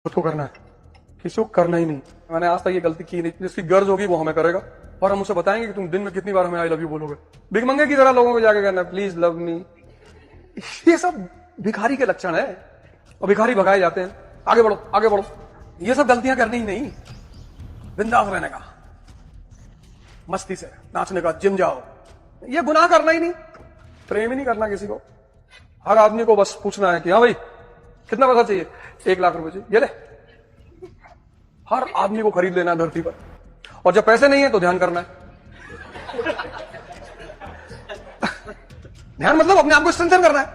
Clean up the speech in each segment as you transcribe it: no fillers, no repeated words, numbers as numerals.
खुद को करना है, किसी को करना ही नहीं। मैंने आज तक ये गलती की नहीं। जिसकी गर्ज होगी वो हमें करेगा और हम उसे बताएंगे कि तुम दिन में कितनी बार हमें आई लव यू बोलोगे। भिखमंगे की तरह लोगों को जाके कहना प्लीज लव मी, ये सब भिखारी के लक्षण है और भिखारी भगाए जाते हैं। आगे बढ़ो आगे बढ़ो, ये सब गलतियां करनी ही नहीं। बिंदास रहने का, मस्ती से नाचने का, जिम जाओ, ये गुनाह करना ही नहीं। प्रेम ही नहीं करना किसी को। हर आदमी को बस पूछना है कि हाँ भाई कितना पैसा चाहिए, 1 लाख रुपए चाहिए, ये ले। हर आदमी को खरीद लेना है धरती पर। और जब पैसे नहीं है तो ध्यान करना है। ध्यान मतलब अपने आप को स्ट्रेंथन करना है।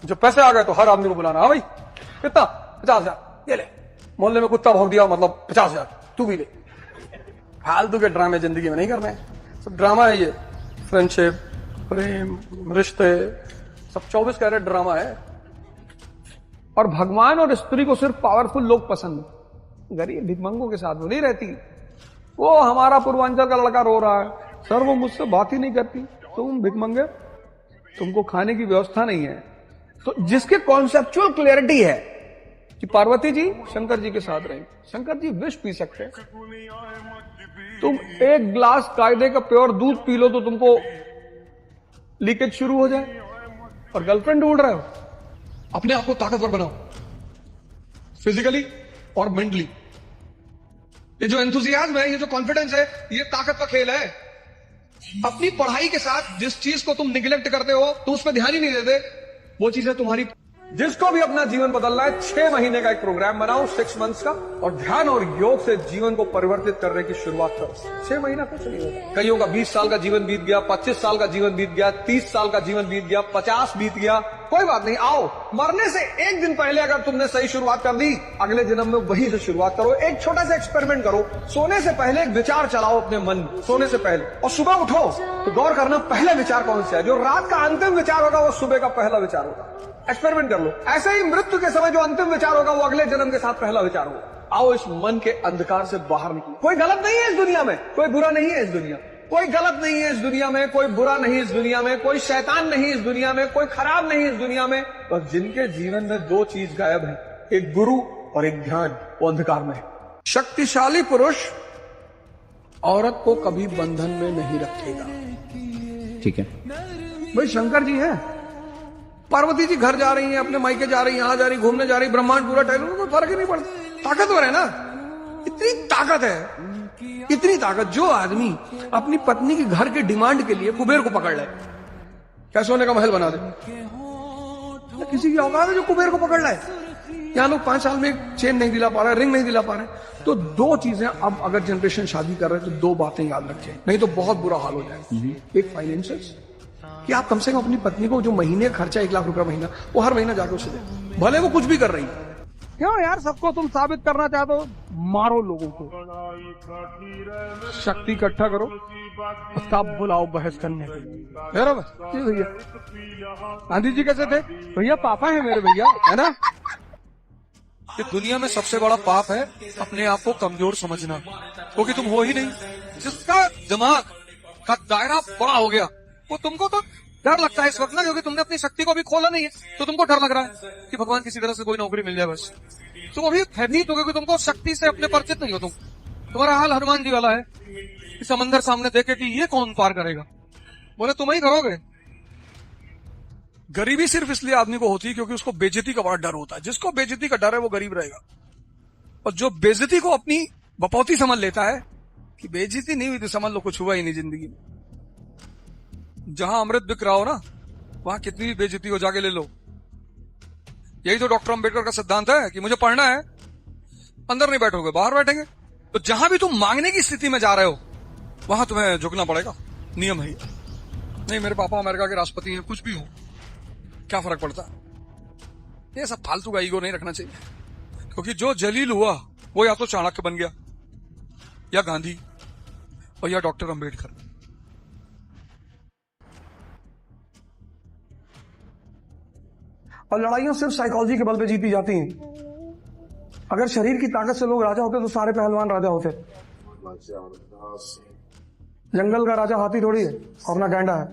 जब पैसे आ गए तो हर आदमी को बुलाना, हाँ भाई कितना, 50,000, ये ले। मोहल्ले में कुत्ता भौंक दिया मतलब 50,000 तू भी ले। फालतू के ड्रामे जिंदगी में नहीं करने हैं। सब ड्रामा है ये, फ्रेंडशिप, प्रेम, रिश्ते, सब 24 कैरेट ड्रामा है। और भगवान और स्त्री को सिर्फ पावरफुल लोग पसंद है। गरीब भिखमंगों के साथ वो नहीं रहती। वो हमारा पूर्वांचल का लड़का रो रहा है, सर वो मुझसे बात ही नहीं करती। तुम भिखमंगे, तुमको खाने की व्यवस्था नहीं है। तो जिसके कॉन्सेप्चुअल क्लियरिटी है कि पार्वती जी शंकर जी के साथ रहेंगे, शंकर जी विष पी सकते हैं, तुम 1 ग्लास कायदे का प्योर दूध पी लो तो तुमको लीकेज शुरू हो जाए। और गर्लफ्रेंड ढूंढ रहे हो, अपने आप को ताकतवर बनाओ, फिजिकली और मेंटली। ये जो एंथुजियाज्म है, ये जो कॉन्फिडेंस है, ये ताकत का खेल है। अपनी पढ़ाई के साथ जिस चीज को तुम निगलेक्ट करते हो, तुम उस पर ध्यान ही नहीं देते, वो चीज है तुम्हारी। जिसको भी अपना जीवन बदलना है, 6 महीने का एक प्रोग्राम बनाओ, 6 मंथ्स का, और ध्यान और योग से जीवन को परिवर्तित करने की शुरुआत करो। 6 महीना कुछ नहीं होता। कईयों का 20 साल का जीवन बीत गया, 25 साल का जीवन बीत गया, 30 साल का जीवन बीत गया, 50 बीत गया, कोई बात नहीं। आओ, मरने से 1 दिन पहले अगर तुमने सही शुरुआत कर दी, अगले जन्म में वही से शुरुआत करो। एक छोटा सा एक्सपेरिमेंट करो। सोने से पहले एक विचार चलाओ अपने मन, सोने से पहले, और सुबह उठो तो गौर करना पहला विचार कौन सा है। जो रात का अंतिम विचार होगा वो सुबह का पहला विचार होगा। एक्सपेरिमेंट कर लो। ऐसे ही मृत्यु के समय जो अंतिम विचार होगा वो अगले जन्म के साथ पहला विचार होगा। आओ इस मन के अंधकार से बाहर निकलो। कोई गलत नहीं है इस दुनिया में, कोई बुरा नहीं है इस दुनिया, कोई गलत नहीं है इस दुनिया में, कोई बुरा नहीं इस दुनिया में, कोई शैतान नहीं इस दुनिया में, कोई खराब नहीं इस दुनिया में। बस जिनके जीवन में 2 चीज गायब है, एक गुरु और एक ध्यान, वो अंधकार में है। शक्तिशाली पुरुष औरत को कभी बंधन में नहीं रखेगा। ठीक है भाई शंकर जी हैं, पार्वती जी घर जा रही हैं, अपने मायके जा रही, यहां जा रही, घूमने जा रही, ब्रह्मांड पूरा टहल, कोई फर्क ही नहीं पड़ता। ताकतवर है ना, इतनी ताकत है, इतनी ताकत। जो आदमी अपनी पत्नी की घर के डिमांड के लिए कुबेर को पकड़ ले, क्या सोने का महल बना दे, किसी की औकात है जो कुबेर को पकड़ लाए। यहाँ लोग 5 साल में एक चेन नहीं दिला पा रहे, रिंग नहीं दिला पा रहे। तो 2 चीजें, अब अगर जनरेशन शादी कर रहे हैं तो 2 बातें याद रखें, नहीं तो बहुत बुरा हाल हो जाए। एक फाइनेंशियल, कि आप कम से कम अपनी पत्नी को जो महीने खर्चा 1 लाख रुपया महीना, वो हर महीना जाकर उसे दे, भले वो कुछ भी कर रही है। क्यों यार, सबको तुम साबित करना चाहते हो, मारो लोगों को, शक्ति इकट्ठा करो, तब बुलाओ बहस करने के लिए। भैया गांधी जी कैसे थे भैया, पापा है मेरे भैया, है ना। कि दुनिया में सबसे बड़ा पाप है अपने आप को कमजोर समझना, क्योंकि तुम हो ही नहीं। जिसका दिमाग का दायरा बड़ा हो गया, वो तुमको तो डर लगता है इस वक्त ना, क्योंकि तुमने अपनी शक्ति को अभी खोला नहीं है, तो तुमको डर लग रहा है कि भगवान किसी तरह से कोई नौकरी मिल जाए बस। तुम अभी भयभीत हो, क्योंकि तुमको शक्ति से अपने परिचित नहीं हो। तुम्हारा हाल हनुमान जी वाला है कि समंदर सामने देखे कि ये कौन पार करेगा, बोले तुम ही करोगे। गरीबी सिर्फ इसलिए आदमी को होती है क्योंकि उसको बेइज्जती का बड़ा डर होता है। जिसको बेइज्जती का डर है वो गरीब रहेगा। और जो बेइज्जती को अपनी बपौती समझ लेता है कि बेइज्जती नहीं हुई तो समझ लो कुछ हुआ ही नहीं जिंदगी में। जहां अमृत बिक रहा हो ना, वहां कितनी भी बेइज्जती हो जाके ले लो। यही तो डॉक्टर अंबेडकर का सिद्धांत है कि मुझे पढ़ना है, अंदर नहीं बैठोगे बाहर बैठेंगे। तो जहां भी तुम मांगने की स्थिति में जा रहे हो वहां तुम्हें झुकना पड़ेगा, नियम है। नहीं मेरे पापा अमेरिका के राष्ट्रपति हैं, कुछ भी हो, क्या फर्क पड़ता है। ये सब फालतू का ईगो नहीं रखना चाहिए, क्योंकि जो जलील हुआ वो या तो चाणक्य बन गया, या गांधी, और या डॉक्टर अंबेडकर। और लड़ाइयां सिर्फ साइकोलॉजी के बल पे जीती जाती हैं। अगर शरीर की ताकत से लोग राजा होते तो सारे पहलवान राजा होते। जंगल का राजा हाथी थोड़ी है और ना गैंडा है।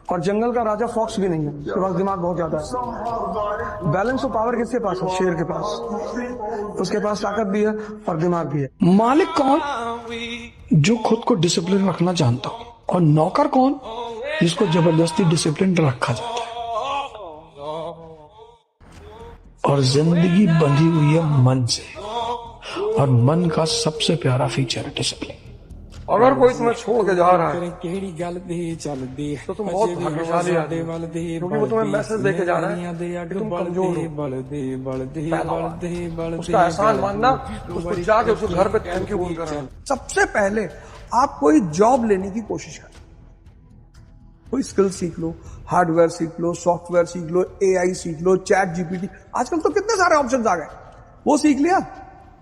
और जंगल का राजा फॉक्स भी नहीं है, उसके पास दिमाग बहुत ज्यादा है। बैलेंस ऑफ पावर किसके पास है? शेर के पास। उसके पास ताकत भी है और दिमाग भी है। मालिक कौन? जो खुद को डिसिप्लिन रखना जानता हो। और नौकर कौन? जिसको जबरदस्ती डिसिप्लिन रखा जाता है। और जिंदगी बंधी हुई है मन से, और मन का सबसे प्यारा फीचर है डिसिप्लिन। अगर कोई तुम्हें छोड़ के जा रहा है तो तुम बहुत भाग्यशाली आदमी हो, क्योंकि वो तुम्हें मैसेज देके जा रहा है कि तुम कमजोर हो। उसका एहसान मानना, उसको जाके उसको घर पे थैंक यू बोल कर। सबसे पहले आप कोई जॉब लेने की कोशिश करें, कोई स्किल सीख लो, हार्डवेयर सीख लो, सॉफ्टवेयर सीख लो, AI सीख लो, चैट GPT। आजकल तो कितने सारे ऑप्शंस आ गए, वो सीख लिया,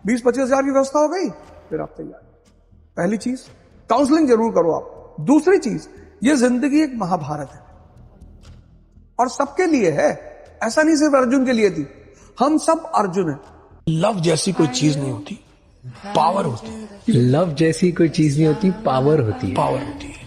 20-25 हजार की व्यवस्था हो गई, फिर आप तैयार। पहली चीज काउंसलिंग जरूर करो आप। दूसरी चीज, ये जिंदगी एक महाभारत है और सबके लिए है, ऐसा नहीं सिर्फ अर्जुन के लिए थी, हम सब अर्जुन हैं। लव जैसी कोई चीज नहीं होती, पावर होती है। लव जैसी कोई चीज नहीं होती, पावर होती है। पावर होती है।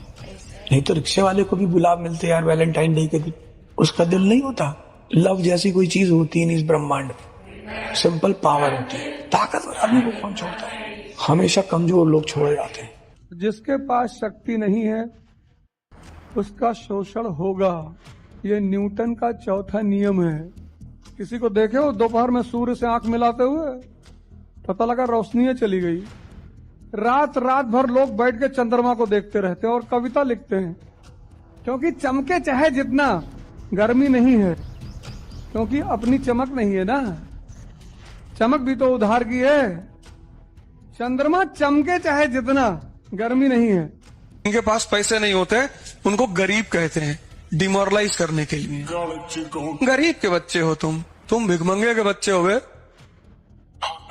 नहीं तो रिक्शे वाले को भी गुलाब मिलते यार वैलेंटाइन डे के दिन, उसका दिल नहीं होता। लव जैसी कोई चीज होती नहीं इस ब्रह्मांड में, सिंपल पावर होती है। ताकतवर आदमी को कौन छोड़ता है? हमेशा कमजोर लोग छोड़े जाते हैं। जिसके पास शक्ति नहीं है उसका शोषण होगा, ये न्यूटन का चौथा नियम है। किसी को देखे हो दोपहर में सूर्य से आंख मिलाते हुए, पता लगा रोशनी चली गई। रात भर लोग बैठ के चंद्रमा को देखते रहते हैं और कविता लिखते हैं, क्योंकि चमके चाहे जितना गर्मी नहीं है, क्योंकि अपनी चमक नहीं है ना, चमक भी तो उधार की है। चंद्रमा चमके चाहे जितना गर्मी नहीं है। उनके पास पैसे नहीं होते, उनको गरीब कहते हैं, डिमोरलाइज करने के लिए। गरीब के बच्चे हो तुम भिखमंगे के बच्चे हो गए।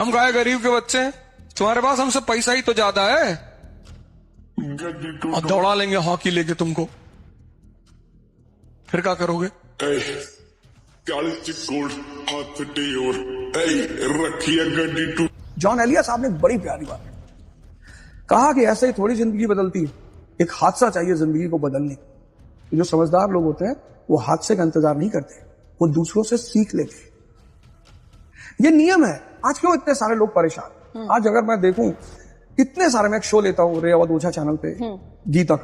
हम गाय गरीब के बच्चे हैं, तुम्हारे पास हमसे पैसा ही तो ज्यादा है, और दौड़ा लेंगे हॉकी लेके तुमको, फिर क्या करोगे? जॉन एलिया साहब ने बड़ी प्यारी बात कहा कि ऐसे ही थोड़ी जिंदगी बदलती है, एक हादसा चाहिए जिंदगी को बदलने। जो समझदार लोग होते हैं वो हादसे का इंतजार नहीं करते, वो दूसरों से सीख लेते हैं। ये नियम है। आज क्यों इतने सारे लोग परेशान? आज अगर मैं देखूं, इतने सारे, मैं एक शो लेता हूँ रेवत ओझा चैनल पे, गीता,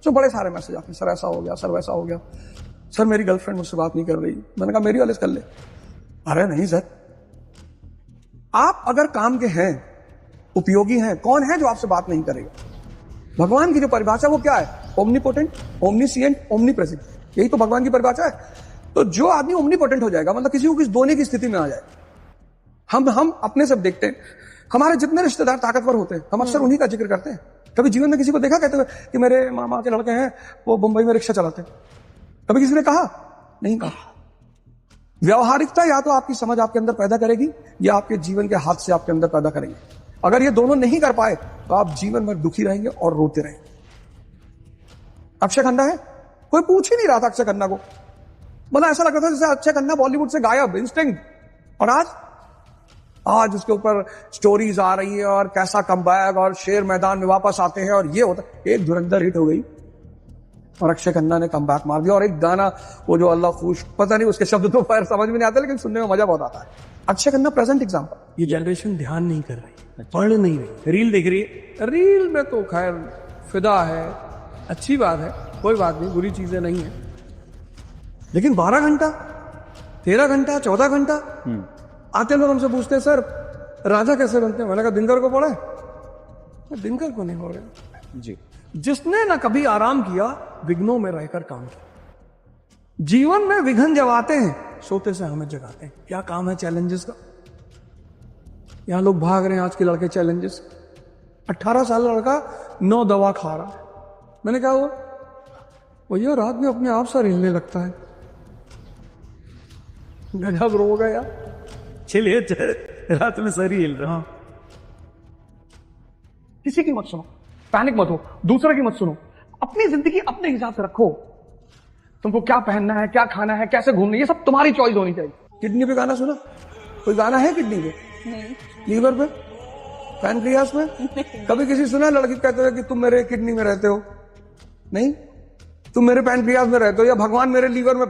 जो बड़े सारे मैसेज आते हैं, सर ऐसा हो गया, सर वैसा हो गया, सर मेरी गर्लफ्रेंड मुझसे बात नहीं कर रही। मैंने कहा मेरी वाले कर ले। अरे नहीं सर, आप अगर काम के हैं, उपयोगी हैं, कौन है जो आपसे बात नहीं करेगा? भगवान की जो परिभाषा वो क्या है? ओमनीपोटेंट, ओमनीसिएंट, ओमनीप्रेजेंट, यही तो भगवान की परिभाषा है। तो जो आदमी ओमनीपोटेंट हो जाएगा, मतलब किसी को किस दोने की स्थिति में आ जाए। हम अपने सब देखते हैं, हमारे जितने रिश्तेदार ताकतवर होते हैं, हम अक्सर उन्हीं का जिक्र करते हैं। कभी जीवन में किसी को देखा कहते हुए कि मेरे मामा के लड़के हैं, वो मुंबई में रिक्शा चलाते हैं? कभी किसी ने कहा? नहीं कहा। व्यवहारिकता या तो आपकी समझ आपके अंदर पैदा करेगी, या आपके जीवन के हाथ से आपके अंदर पैदा करेंगे। अगर ये दोनों नहीं कर पाए तो आप जीवन भर दुखी रहेंगे और रोते रहेंगे। अक्षय खन्ना है, कोई पूछ ही नहीं रहा था अक्षय खन्ना को, मतलब ऐसा लगता था जैसे अक्षय खन्ना बॉलीवुड से गायब, इंस्टिंक्ट। और आज उसके ऊपर स्टोरीज आ रही है और कैसा कमबैक, और शेर मैदान में वापस आते हैं, और ये होता। एक धुरंधर हिट हो गई और अक्षय खन्ना ने कमबैक मार दिया। और एक गाना वो जो अल्लाह खुश, पता नहीं उसके शब्द तो समझ में नहीं आते, लेकिन सुनने में मजा बहुत आता है। Akshay Khanna present example. ये जनरेशन ध्यान नहीं कर रही, पढ़ नहीं रही, रील देख रही है। रील में तो खैर फिदा है, अच्छी बात है, कोई बात नहीं, बुरी चीजें नहीं है, लेकिन 12 घंटा, 13 घंटा, 14 घंटा आते लोग हमसे पूछते हैं, सर राजा कैसे बनते हैं? मैंने कहा दिनकर को पढ़े? दिनकर को नहीं पढ़े जी। जिसने ना कभी आराम किया, विघ्नों में रहकर काम किया। जीवन में विघ्न जब आते हैं, सोते से हमें जगाते हैं। क्या काम है चैलेंजेस का? यहां लोग भाग रहे हैं आज के लड़के चैलेंजेस। 18 साल लड़का 9 दवा खा रहा है। मैंने कहा हुआ? वो ये रात में अपने आप सा हिलने लगता है। गजब रोग है यार। चलिए रात में सर ही हिल रहा। किसी की मत सुनो, पैनिक मत हो, दूसरे की मत सुनो, अपनी जिंदगी अपने हिसाब से रखो। तुमको क्या पहनना है, क्या खाना है, कैसे घूमना है, ये सब तुम्हारी चॉइस होनी चाहिए। किडनी पे गाना सुना? कोई गाना है किडनी पे? नहीं। लीवर पे, पैनक्रियास में? कभी किसी सुना लड़की कहते हुए कि तुम मेरे किडनी में रहते हो? नहीं। तुम मेरे पैनक्रियाज में रहते हो या भगवान मेरे लीवर में